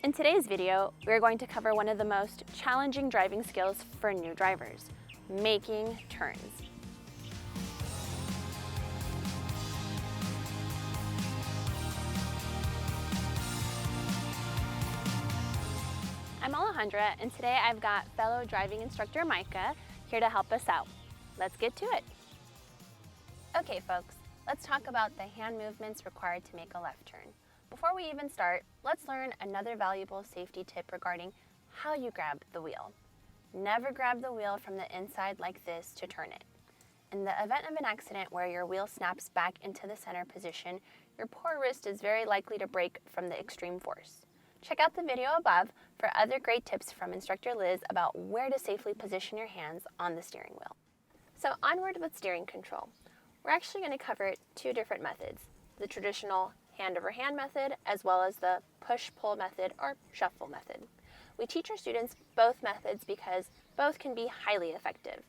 In today's video, we're going to cover one of the most challenging driving skills for new drivers, making turns. I'm Alejandra, and today I've got fellow driving instructor Micah here to help us out. Let's get to it. Okay folks, let's talk about the hand movements required to make a left turn. Before we even start, let's learn another valuable safety tip regarding how you grab the wheel. Never grab the wheel from the inside like this to turn it. In the event of an accident where your wheel snaps back into the center position, your poor wrist is very likely to break from the extreme force. Check out the video above for other great tips from Instructor Liz about where to safely position your hands on the steering wheel. So onward with steering control. We're actually going to cover two different methods, the traditional hand-over-hand method as well as the push-pull method or shuffle method. We teach our students both methods because both can be highly effective.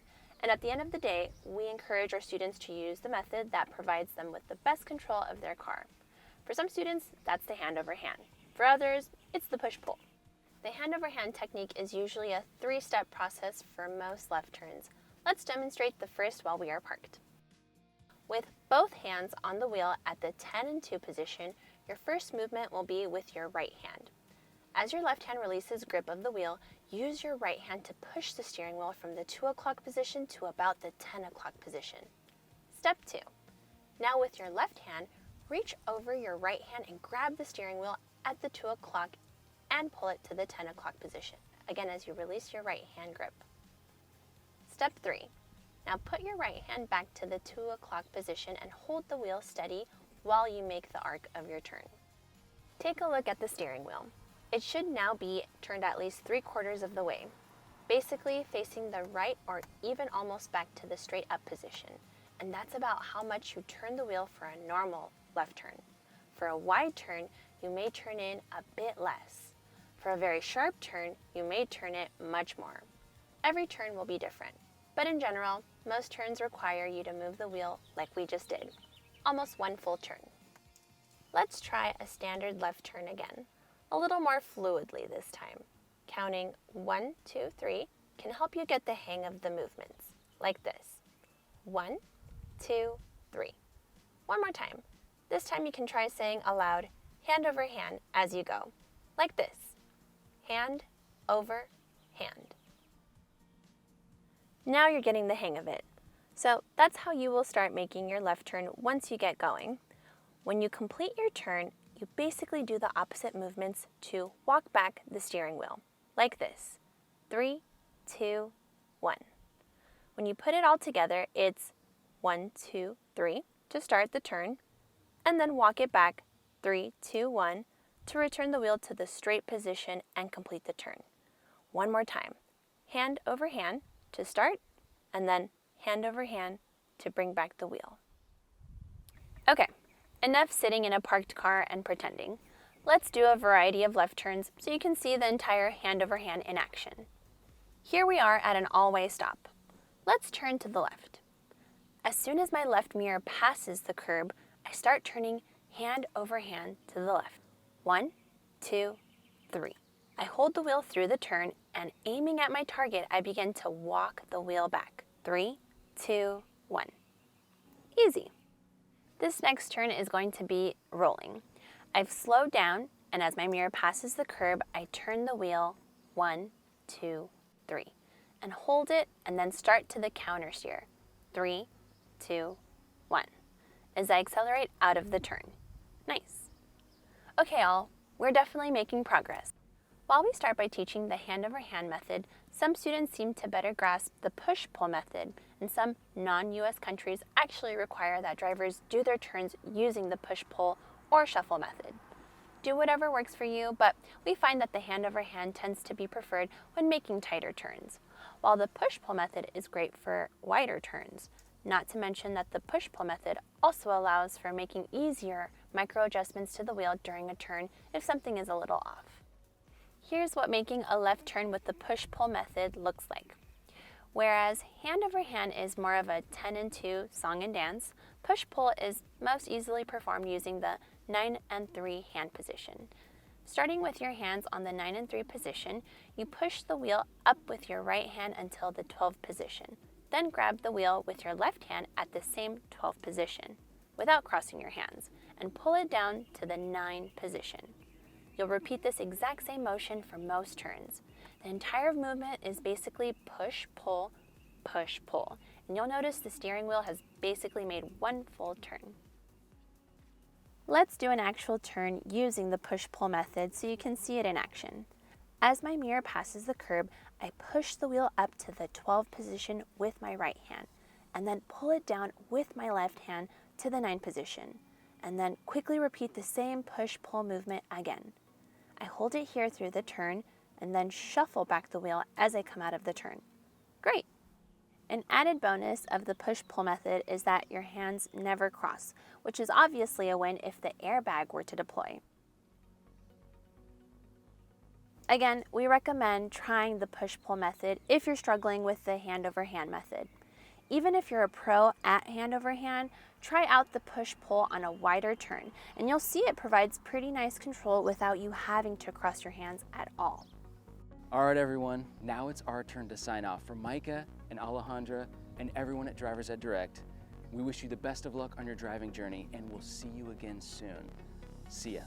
And at the end of the day, we encourage our students to use the method that provides them with the best control of their car. For some students, that's the hand-over-hand. For others, it's the push-pull. The hand-over-hand technique is usually a three-step process for most left turns. Let's demonstrate the first while we are parked. With both hands on the wheel at the 10 and 2 position, your first movement will be with your right hand. As your left hand releases grip of the wheel, use your right hand to push the steering wheel from the 2 o'clock position to about the 10 o'clock position. Step 2. Now with your left hand, reach over your right hand and grab the steering wheel at the 2 o'clock and pull it to the 10 o'clock position, again as you release your right hand grip. Step 3. Now put your right hand back to the 2 o'clock position and hold the wheel steady while you make the arc of your turn. Take a look at the steering wheel. It should now be turned at least 3/4 of the way, basically facing the right or even almost back to the straight up position. And that's about how much you turn the wheel for a normal left turn. For a wide turn, you may turn in a bit less. For a very sharp turn, you may turn it much more. Every turn will be different, but in general, most turns require you to move the wheel like we just did, almost one full turn. Let's try a standard left turn again, a little more fluidly this time. Counting 1, 2, 3 can help you get the hang of the movements, like this. 1, 2, 3. One more time. This time you can try saying aloud, hand over hand as you go, like this. Hand over hand. Now you're getting the hang of it. So that's how you will start making your left turn once you get going. When you complete your turn, you basically do the opposite movements to walk back the steering wheel, like this. 3, 2, 1. When you put it all together, it's 1, 2, 3 to start the turn, and then walk it back 3, 2, 1 to return the wheel to the straight position and complete the turn. One more time. Hand over hand to start, and then hand over hand to bring back the wheel. Okay, enough sitting in a parked car and pretending. Let's do a variety of left turns so you can see the entire hand over hand in action. Here we are at an all-way stop. Let's turn to the left. As soon as my left mirror passes the curb, I start turning hand over hand to the left. 1, 2, 3. I hold the wheel through the turn, and aiming at my target, I begin to walk the wheel back. 3, 2, 1. Easy. This next turn is going to be rolling. I've slowed down, and as my mirror passes the curb, I turn the wheel 1, 2, 3, and hold it, and then start to the counter steer. 3, 2, 1. As I accelerate out of the turn. Nice. Okay, all, we're definitely making progress. While we start by teaching the hand-over-hand method, some students seem to better grasp the push-pull method, and some non-US countries actually require that drivers do their turns using the push-pull or shuffle method. Do whatever works for you, but we find that the hand-over-hand tends to be preferred when making tighter turns, while the push-pull method is great for wider turns. Not to mention that the push-pull method also allows for making easier micro-adjustments to the wheel during a turn if something is a little off. Here's what making a left turn with the push-pull method looks like. Whereas hand over hand is more of a 10 and 2 song and dance, push-pull is most easily performed using the 9 and 3 hand position. Starting with your hands on the 9 and 3 position, you push the wheel up with your right hand until the 12 position. Then grab the wheel with your left hand at the same 12 position, without crossing your hands, and pull it down to the 9 position. You'll repeat this exact same motion for most turns. The entire movement is basically push, pull, and you'll notice the steering wheel has basically made one full turn. Let's do an actual turn using the push-pull method so you can see it in action. As my mirror passes the curb, I push the wheel up to the 12 position with my right hand, and then pull it down with my left hand to the 9 position, and then quickly repeat the same push-pull movement again. I hold it here through the turn, and then shuffle back the wheel as I come out of the turn. Great! An added bonus of the push-pull method is that your hands never cross, which is obviously a win if the airbag were to deploy. Again, we recommend trying the push-pull method if you're struggling with the hand-over-hand method. Even if you're a pro at hand-over-hand, try out the push-pull on a wider turn, and you'll see it provides pretty nice control without you having to cross your hands at all. All right, everyone, now it's our turn to sign off. For Micah and Alejandra and everyone at Drivers Ed Direct, we wish you the best of luck on your driving journey, and we'll see you again soon. See ya.